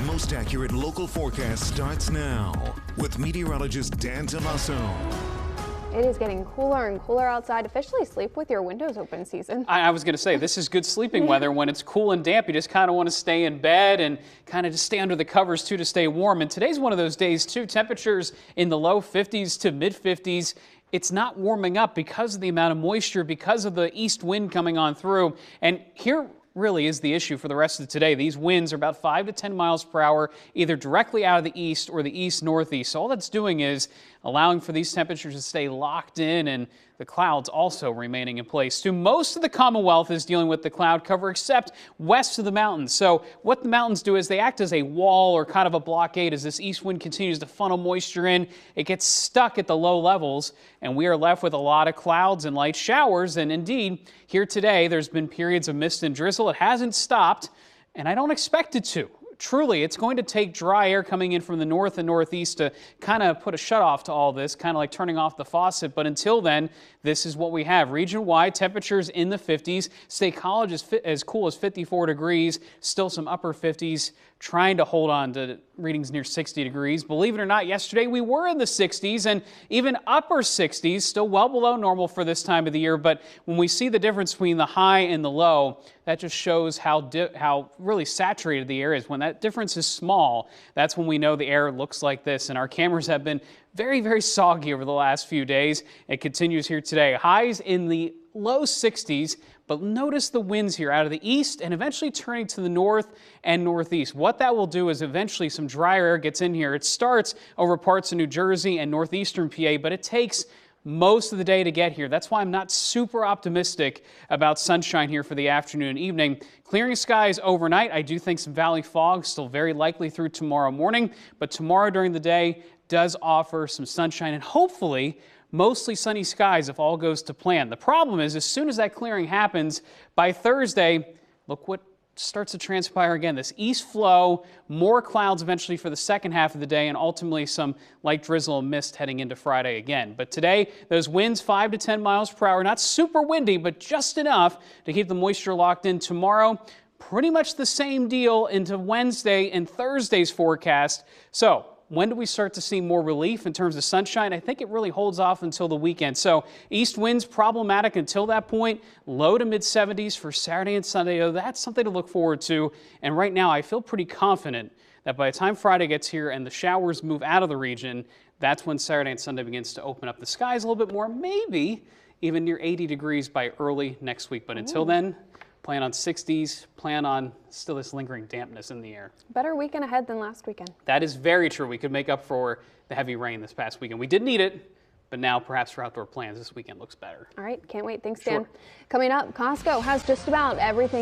most accurate local forecast starts now with meteorologist Dan Tomaso. It is getting cooler and cooler outside. Officially sleep with your windows open season. I was going to say, this is good sleeping weather. When it's cool and damp, you just kind of want to stay in bed and kind of just stay under the covers too to stay warm. And today's one of those days too. Temperatures in the low 50s to mid 50s. It's not warming up because of the amount of moisture, because of the east wind coming on through. And here really is the issue for the rest of today. These winds are about 5 to 10 miles per hour, either directly out of the east or the east-northeast. So all that's doing is allowing for these temperatures to stay locked in and the clouds also remaining in place. So most of the Commonwealth is dealing with the cloud cover except west of the mountains. So what the mountains do is they act as a wall or kind of a blockade as this east wind continues to funnel moisture in. It gets stuck at the low levels and we are left with a lot of clouds and light showers. And indeed, here today, there's been periods of mist and drizzle. It hasn't stopped and I don't expect it to. Truly, it's going to take dry air coming in from the north and northeast to kind of put a shutoff to all this, kind of like turning off the faucet. But until then, this is what we have. Region-wide, temperatures in the 50s. State College is as cool as 54 degrees, still some upper 50s, trying to hold on to readings near 60 degrees. Believe it or not, yesterday we were in the 60s and even upper 60s, still well below normal for this time of the year. But when we see the difference between the high and the low, that just shows how really saturated the air is. When that difference is small, that's when we know the air looks like this. And our cameras have been very, very soggy over the last few days. It continues here today. Highs in the low 60s, but notice the winds here out of the east and eventually turning to the north and northeast. What that will do is eventually some drier air gets in here. It starts over parts of New Jersey and northeastern PA, but it takes most of the day to get here. That's why I'm not super optimistic about sunshine here for the afternoon and evening. Clearing skies overnight. I do think some valley fog still very likely through tomorrow morning, but tomorrow during the day does offer some sunshine and hopefully mostly sunny skies if all goes to plan. The problem is as soon as that clearing happens by Thursday, look what starts to transpire again. This east flow, more clouds eventually for the second half of the day, and ultimately some light drizzle and mist heading into Friday again. But today, those winds 5 to 10 miles per hour, not super windy, but just enough to keep the moisture locked in. Tomorrow, pretty much the same deal into Wednesday and Thursday's forecast. So when do we start to see more relief in terms of sunshine? I think it really holds off until the weekend. So east winds problematic until that point. Low to mid 70s for Saturday and Sunday. Oh, that's something to look forward to. And right now I feel pretty confident that by the time Friday gets here and the showers move out of the region, that's when Saturday and Sunday begins to open up the skies a little bit more, maybe even near 80 degrees by early next week. But until then, plan on 60s, plan on still this lingering dampness in the air. Better weekend ahead than last weekend. That is very true. We could make up for the heavy rain this past weekend. We did need it, but now perhaps for outdoor plans, this weekend looks better. All right, can't wait. Thanks, Dan. Coming up, Costco has just about everything